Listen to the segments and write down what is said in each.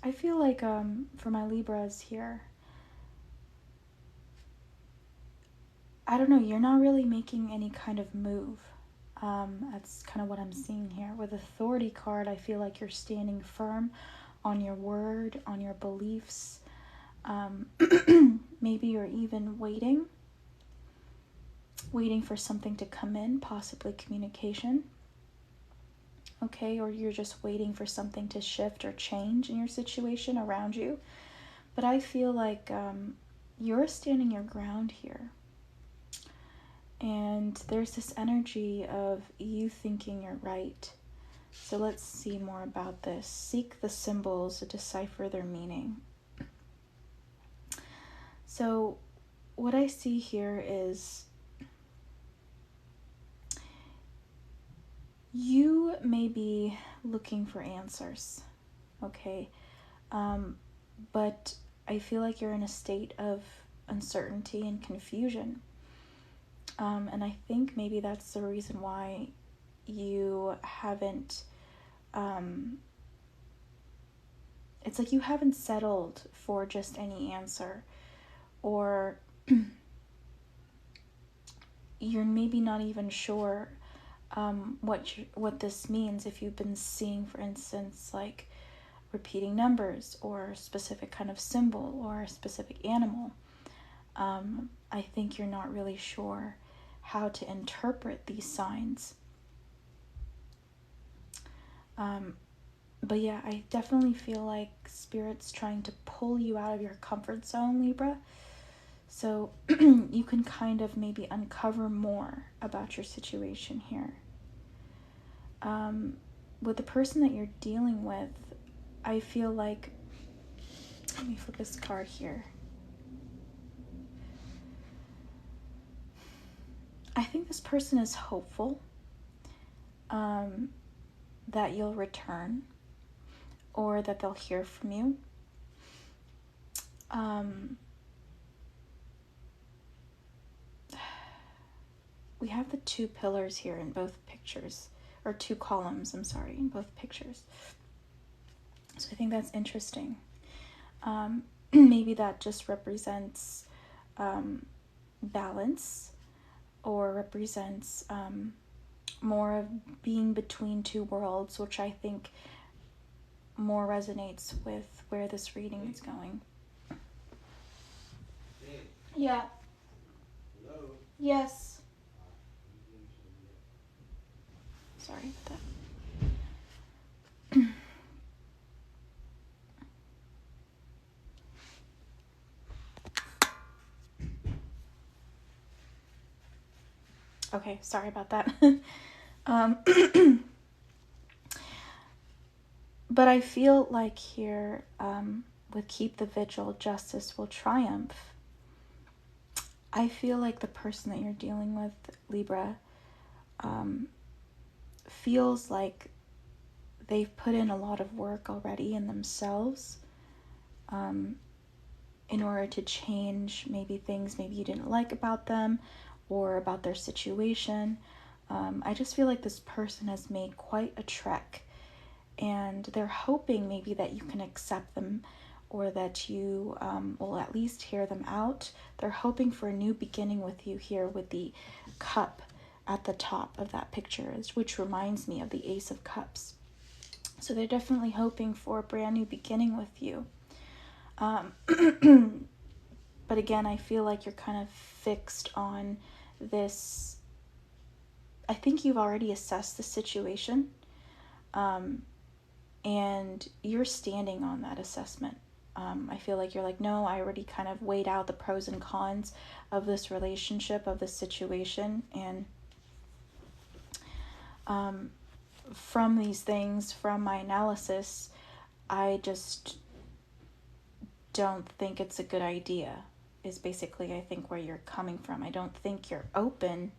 I feel like for my Libras here, I don't know, you're not really making any kind of move. That's kind of what I'm seeing here. With Authority card, I feel like you're standing firm on your word, on your beliefs. Maybe you're even waiting for something to come in, possibly communication. Okay, or you're just waiting for something to shift or change in your situation around you. But I feel like you're standing your ground here. And there's this energy of you thinking you're right. So let's see more about this. Seek the symbols to decipher their meaning. So what I see here is you may be looking for answers, okay? But I feel like you're in a state of uncertainty and confusion. And I think maybe that's the reason why you haven't, it's like you haven't settled for just any answer, or you're maybe not even sure what this means. If you've been seeing, for instance, like repeating numbers or a specific kind of symbol or a specific animal, I think you're not really sure how to interpret these signs. But yeah, I definitely feel like Spirit's trying to pull you out of your comfort zone, Libra, so you can kind of maybe uncover more about your situation here. With the person that you're dealing with, I feel like, let me flip this card here. I think this person is hopeful that you'll return, or that they'll hear from you. We have the two pillars here in both pictures, or two columns, I'm sorry, in both pictures. So I think that's interesting. Maybe that just represents balance, or represents more of being between two worlds, which I think more resonates with where this reading is going. Yeah. Hello? Yes. Sorry about that. Okay, sorry about that. But I feel like here, with Keep the Vigil, justice will triumph. I feel like the person that you're dealing with, Libra, feels like they've put in a lot of work already in themselves, in order to change maybe things maybe you didn't like about them or about their situation. I just feel like this person has made quite a trek, and they're hoping maybe that you can accept them, or that you will at least hear them out. They're hoping for a new beginning with you here, with the cup at the top of that picture, which reminds me of the Ace of Cups. So they're definitely hoping for a brand new beginning with you. But again, I feel like you're kind of fixed on this. I think you've already assessed the situation, and you're standing on that assessment. I feel like you're like, no, I already kind of weighed out the pros and cons of this relationship, of this situation, and from these things, from my analysis, I just don't think it's a good idea, is basically, I think, where you're coming from. I don't think you're open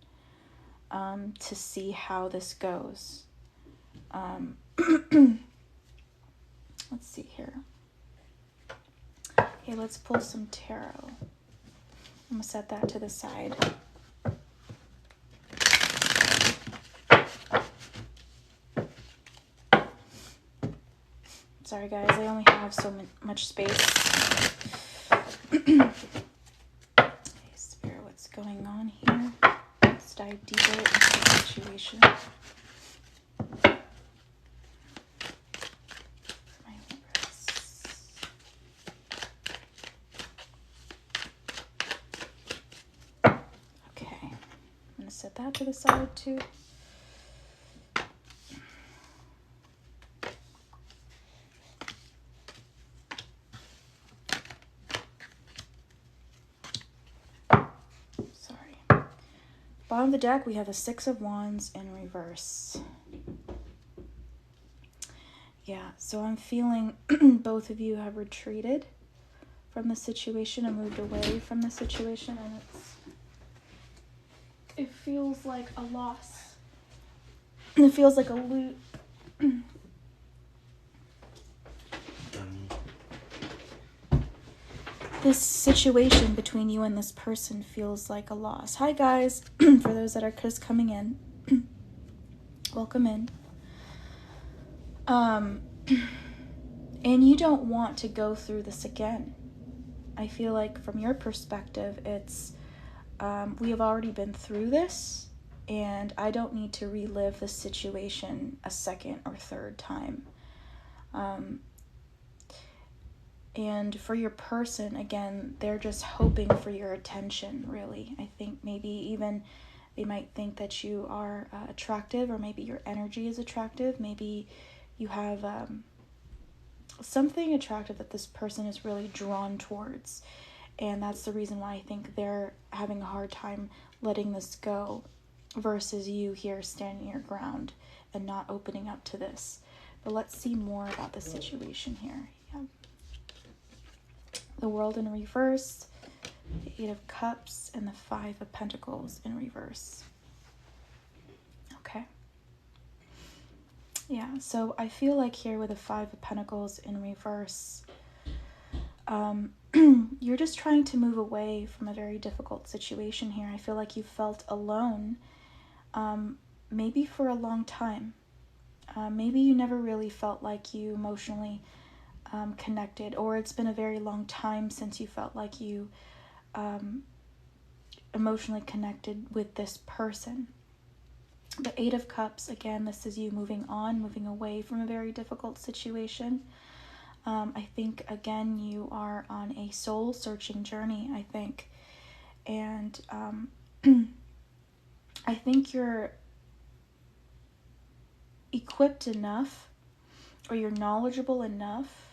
to see how this goes. Let's see here. Okay, let's pull some tarot. I'm going to set that to the side. Sorry guys, I only have so much space. Okay, Spirit, what's going on here? Let's dive deeper into the situation. My Libras. Okay, I'm going to set that to the side too. Bottom of the deck, we have a Six of Wands in reverse. Yeah, so I'm feeling both of you have retreated from the situation and moved away from the situation, and it feels like a loss. It feels like a loot. This situation between you and this person feels like a loss. Hi guys, for those that are just coming in, welcome in. And you don't want to go through this again. I feel like from your perspective, it's we have already been through this, and I don't need to relive this situation a second or third time. And for your person, again, they're just hoping for your attention, really. I think maybe even they might think that you are attractive, or maybe your energy is attractive. Maybe you have something attractive that this person is really drawn towards. And that's the reason why I think they're having a hard time letting this go versus you here standing your ground and not opening up to this. But let's see more about the situation here. Yeah. The World in reverse, the Eight of Cups, and the Five of Pentacles in reverse. Okay. Yeah, so I feel like here with the Five of Pentacles in reverse, you're just trying to move away from a very difficult situation here. I feel like you felt alone, maybe for a long time. Maybe you never really felt like you emotionally connected, or it's been a very long time since you felt like you emotionally connected with this person. The Eight of Cups, again, this is you moving on, moving away from a very difficult situation. I think, again, you are on a soul-searching journey, I think. And I think you're equipped enough, or you're knowledgeable enough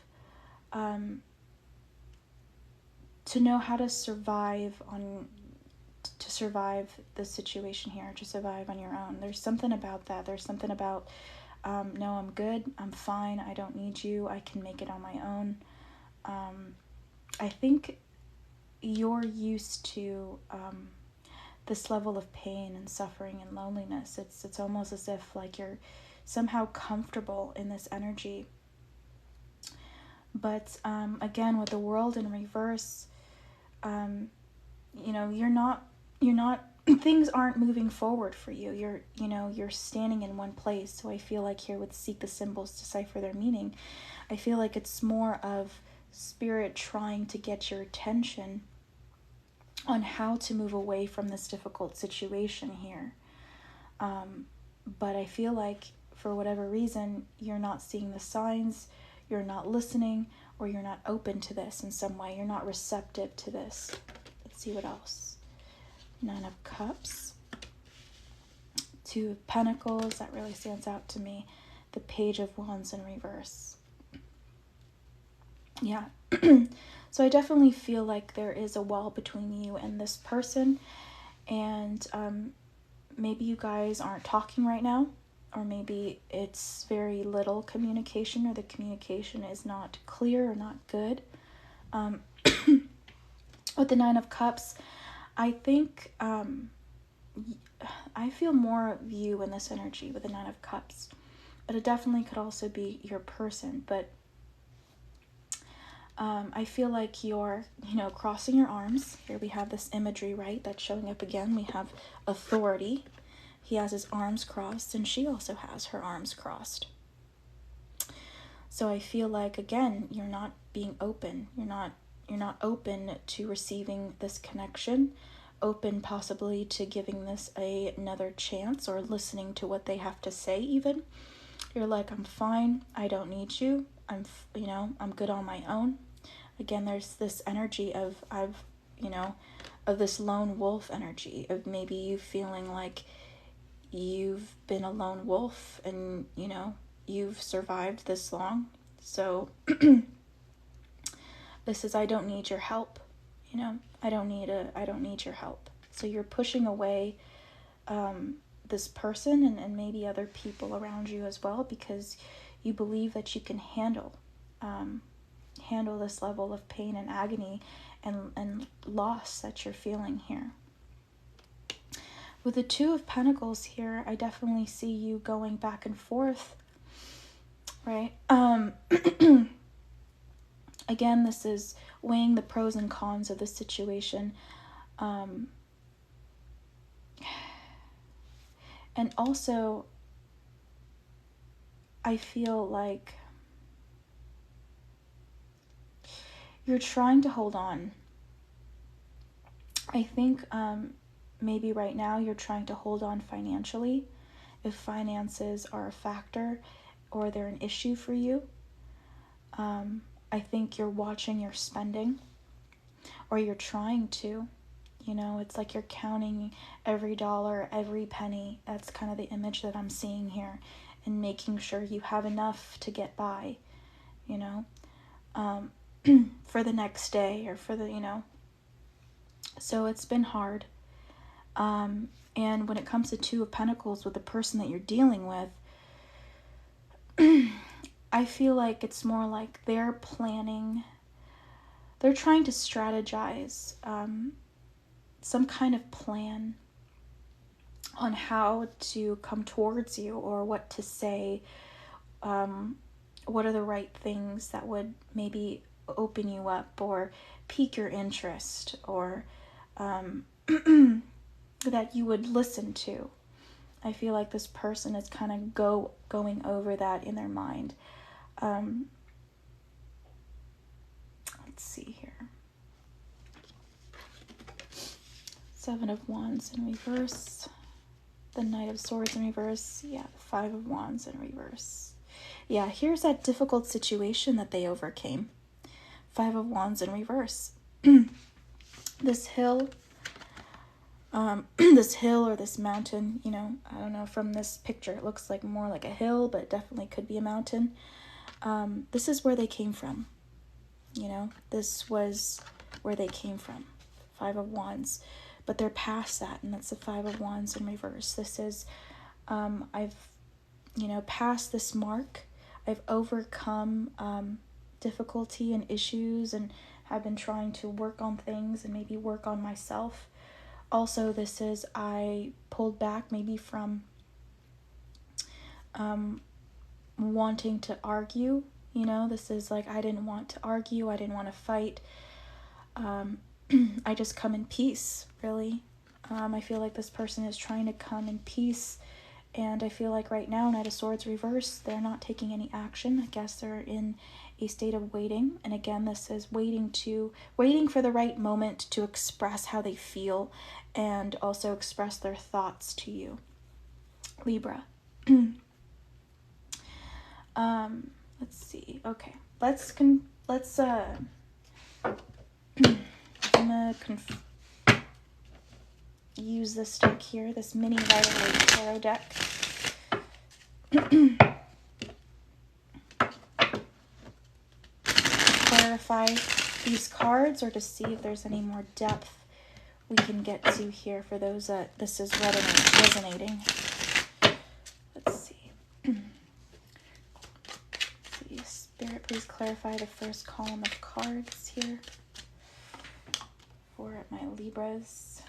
to know how to survive the situation here, to survive on your own. There's something about that. There's something about, no, I'm good, I'm fine, I don't need you, I can make it on my own. I think you're used to this level of pain and suffering and loneliness. It's almost as if like you're somehow comfortable in this energy. But again, with the World in reverse, you're not things aren't moving forward for you. You're standing in one place. So I feel like here with Seek the Symbols, decipher their meaning, I feel like it's more of Spirit trying to get your attention on how to move away from this difficult situation here. But I feel like for whatever reason, you're not seeing the signs, you're not listening, or you're not open to this in some way. You're not receptive to this. Let's see what else. Nine of Cups. Two of Pentacles. That really stands out to me. The Page of Wands in reverse. Yeah. So I definitely feel like there is a wall between you and this person. And maybe you guys aren't talking right now. Or maybe it's very little communication, or the communication is not clear or not good. With the Nine of Cups, I think I feel more of you in this energy with the Nine of Cups. But it definitely could also be your person. But I feel like you're, crossing your arms. Here we have this imagery, right, that's showing up again. We have authority. He has his arms crossed, and she also has her arms crossed. So I feel like, again, you're not being open. You're not open to receiving this connection, open possibly to giving this another chance or listening to what they have to say even. You're like, I'm fine. I don't need you. I'm good on my own. Again, there's this energy of of this lone wolf energy, of maybe you feeling like you've been a lone wolf and, you've survived this long. So this is, I don't need your help. I don't need your help. So you're pushing away this person and maybe other people around you as well, because you believe that you can handle this level of pain and agony and loss that you're feeling here. With the Two of Pentacles here, I definitely see you going back and forth, right? Again, this is weighing the pros and cons of the situation. And also, I feel like you're trying to hold on. I think maybe right now you're trying to hold on financially, if finances are a factor or they're an issue for you. I think you're watching your spending, or you're trying to. It's like you're counting every dollar, every penny. That's kind of the image that I'm seeing here, and making sure you have enough to get by, for the next day, or for the, So it's been hard. And when it comes to Two of Pentacles with the person that you're dealing with, I feel like it's more like they're planning, they're trying to strategize some kind of plan on how to come towards you, or what to say, what are the right things that would maybe open you up or pique your interest, or that you would listen to. I feel like this person is kind of going over that in their mind. Let's see here. Seven of Wands in reverse. The Knight of Swords in reverse. Yeah, Five of Wands in reverse. Yeah, here's that difficult situation that they overcame. Five of Wands in reverse. This hill, this hill or this mountain, I don't know, from this picture it looks like more like a hill, but it definitely could be a mountain. This is where they came from. This was where they came from. Five of Wands. But they're past that, and that's the Five of Wands in reverse. This is, I've, passed this mark. I've overcome difficulty and issues, and have been trying to work on things and maybe work on myself. Also, this is, I pulled back maybe from wanting to argue. This is like, I didn't want to argue. I didn't want to fight. I just come in peace, really. I feel like this person is trying to come in peace, and I feel like right now, Knight of Swords reverse, they're not taking any action. I guess they're in a state of waiting. And again, this is waiting for the right moment to express how they feel, and also express their thoughts to you, Libra. Let's see. Okay, I'm gonna use this deck here, this mini Rider-Waite tarot deck. Clarify these cards, or to see if there's any more depth we can get to here for those that this is resonating. Let's see. Spirit, please clarify the first column of cards here for my Libras.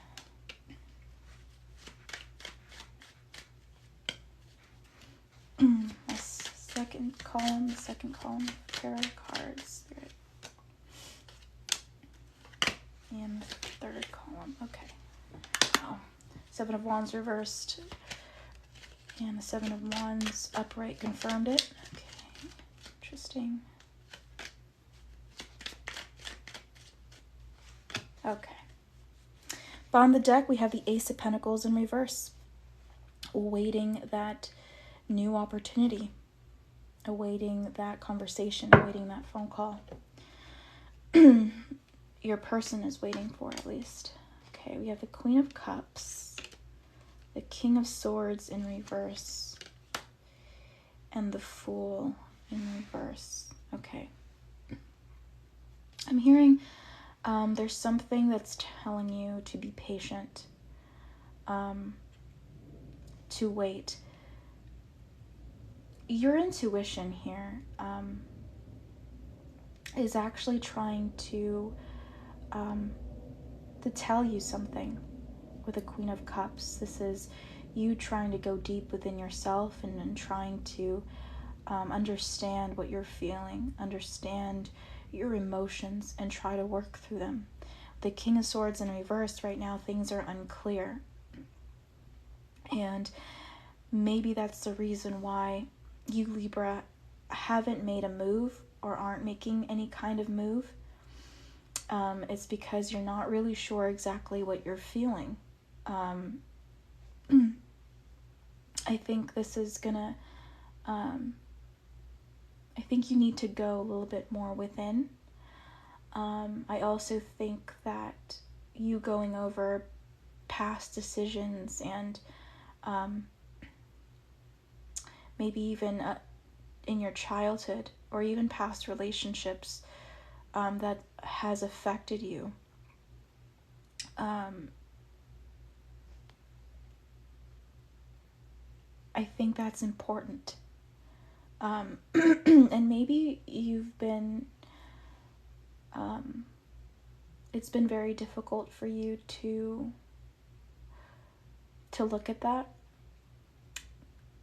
The second column tarot cards. Spirit. And the third column. Okay. Oh, Seven of Wands reversed. And the Seven of Wands upright confirmed it. Okay. Interesting. Interesting. Okay. On the deck, we have the Ace of Pentacles in reverse, awaiting that new opportunity, awaiting that conversation, awaiting that phone call. Your person is waiting for, at least. Okay, we have the Queen of Cups, the King of Swords in reverse, and the Fool in reverse. Okay. I'm hearing there's something that's telling you to be patient, to wait. Your intuition here is actually trying to tell you something with the Queen of Cups. This is you trying to go deep within yourself and trying to understand what you're feeling, understand your emotions, and try to work through them. The King of Swords in reverse right now, things are unclear. And maybe that's the reason why you, Libra, haven't made a move or aren't making any kind of move. It's because you're not really sure exactly what you're feeling. I think this is gonna, I think you need to go a little bit more within. I also think that you going over past decisions and maybe even in your childhood or even past relationships that has affected you. I think that's important. And maybe you've been, it's been very difficult for you to look at that,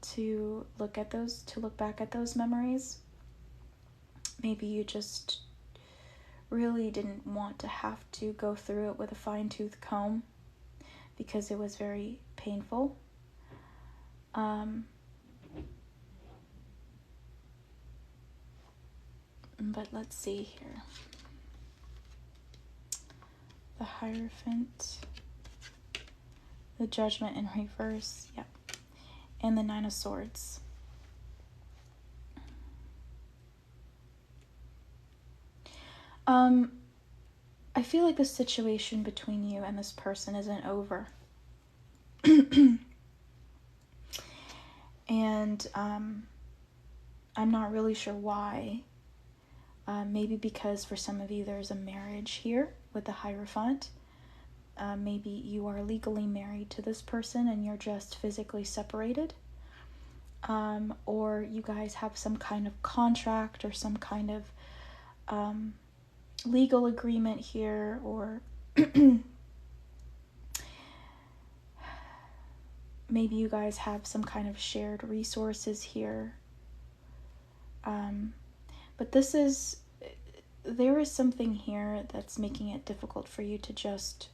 to look back at those memories. Maybe you just really didn't want to have to go through it with a fine-tooth comb because it was very painful. But let's see here. The Hierophant, the Judgment in reverse, yep, and the Nine of Swords. I feel like the situation between you and this person isn't over. And I'm not really sure why. Maybe because for some of you there's a marriage here with the Hierophant. Maybe you are legally married to this person and you're just physically separated. Or you guys have some kind of contract or some kind of legal agreement here, or maybe you guys have some kind of shared resources here. But there is something here that's making it difficult for you to just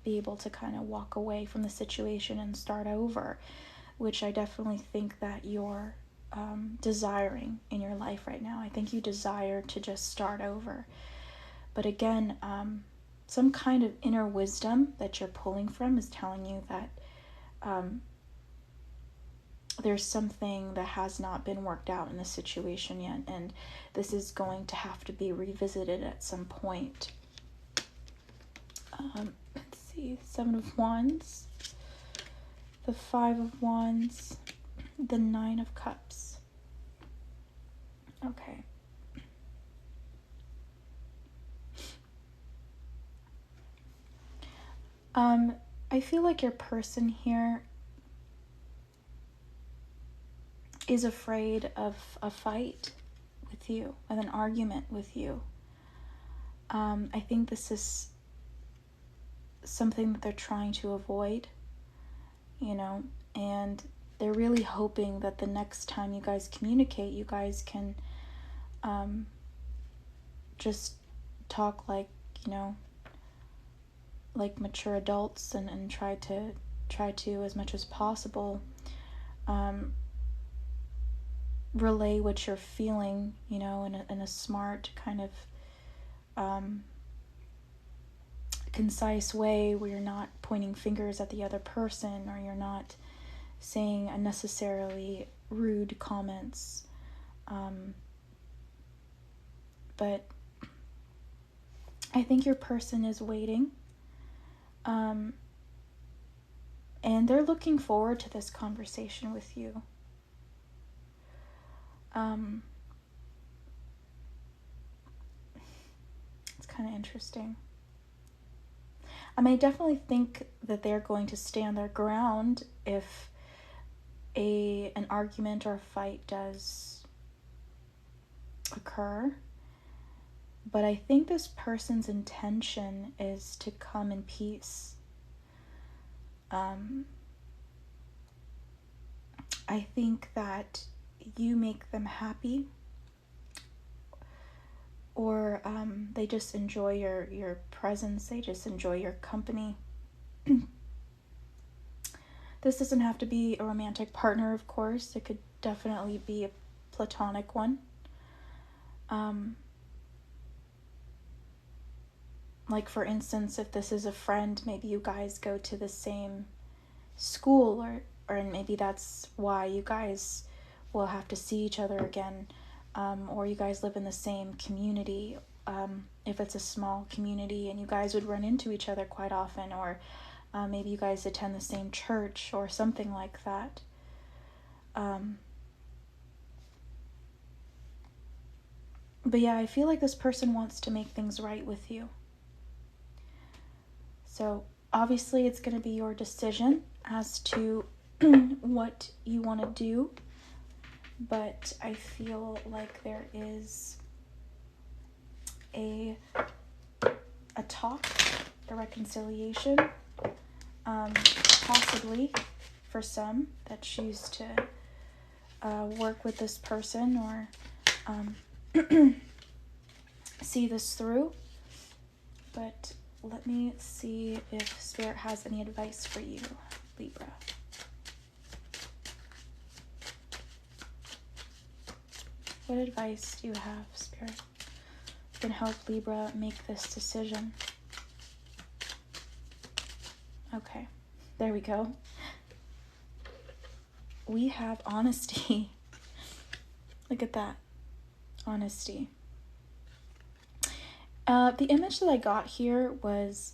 be able to kind of walk away from the situation and start over, which I definitely think that you're desiring in your life right now. I think you desire to just start over. But again, some kind of inner wisdom that you're pulling from is telling you that there's something that has not been worked out in the situation yet, and this is going to have to be revisited at some point. Let's see, Seven of Wands, the Five of Wands, the Nine of Cups. Okay. I feel like your person here is afraid of a fight with you, of an argument with you. I think this is something that they're trying to avoid, and they're really hoping that the next time you guys communicate, you guys can just talk like mature adults and try to as much as possible relay what you're feeling, you know, in a smart kind of concise way, where you're not pointing fingers at the other person, or you're not saying unnecessarily rude comments. But I think your person is waiting. And they're looking forward to this conversation with you. It's kind of interesting. I definitely think that they're going to stand their ground if an argument or a fight does occur. But I think this person's intention is to come in peace. I think that you make them happy, or they just enjoy your presence, they just enjoy your company. This doesn't have to be a romantic partner, of course. It could definitely be a platonic one. Like, for instance, if this is a friend, maybe you guys go to the same school, or maybe that's why you guys will have to see each other again, or you guys live in the same community, if it's a small community, and you guys would run into each other quite often, or maybe you guys attend the same church or something like that. But yeah, I feel like this person wants to make things right with you. So obviously it's going to be your decision as to what you want to do. But I feel like there is a talk, a reconciliation, possibly for some that choose to work with this person, or see this through. But let me see if Spirit has any advice for you, Libra. What advice do you have, Spirit, can help Libra make this decision? Okay, there we go. We have honesty. Look at that. Honesty. The image that I got here was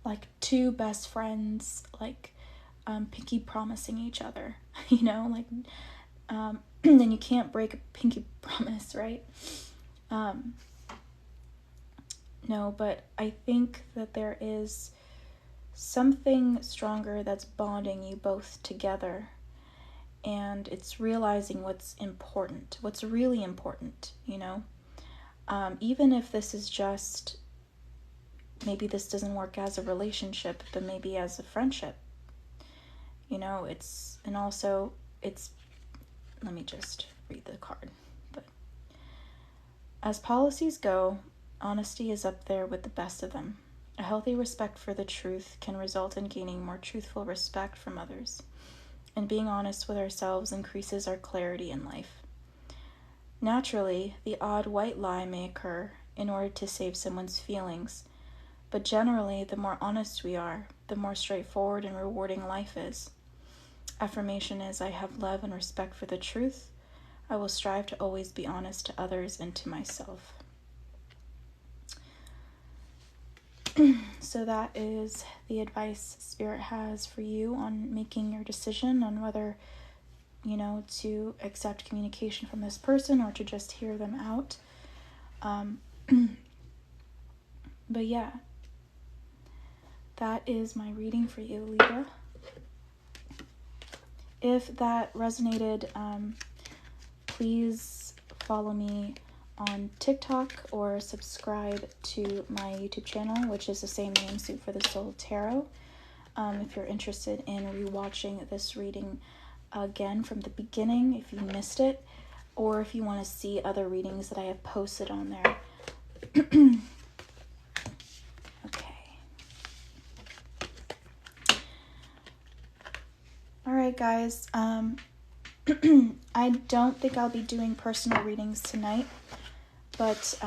like two best friends, like pinky promising each other, you know, like, then you can't break a pinky promise, right? No, but I think that there is something stronger that's bonding you both together, and it's realizing what's important, what's really important, you know? Even if this is just, maybe this doesn't work as a relationship, but maybe as a friendship, you know, let me just read the card. But as policies go, honesty is up there with the best of them. A healthy respect for the truth can result in gaining more truthful respect from others, and being honest with ourselves increases our clarity in life. Naturally, the odd white lie may occur in order to save someone's feelings, but generally, the more honest we are, the more straightforward and rewarding life is. Affirmation is, I have love and respect for the truth. I will strive to always be honest to others and to myself. So that is the advice Spirit has for you on making your decision on whether, you know, to accept communication from this person or to just hear them out. But yeah, that is my reading for you, Libra. If that resonated, please follow me on TikTok or subscribe to my YouTube channel, which is the same name, Soup for the Soul Tarot. If you're interested in rewatching this reading again from the beginning, if you missed it, or if you want to see other readings that I have posted on there. Okay. All right, guys. I don't think I'll be doing personal readings tonight, but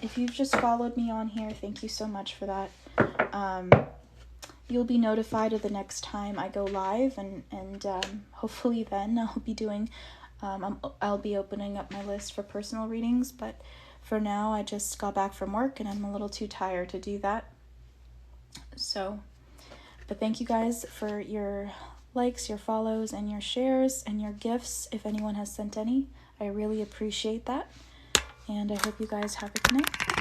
if you've just followed me on here, thank you so much for that. You'll be notified of the next time I go live, and hopefully then I'll be doing, I'll be opening up my list for personal readings, but for now I just got back from work and I'm a little too tired to do that. So, but thank you guys for your likes, your follows, and your shares, and your gifts, if anyone has sent any. I really appreciate that, and I hope you guys have a good night.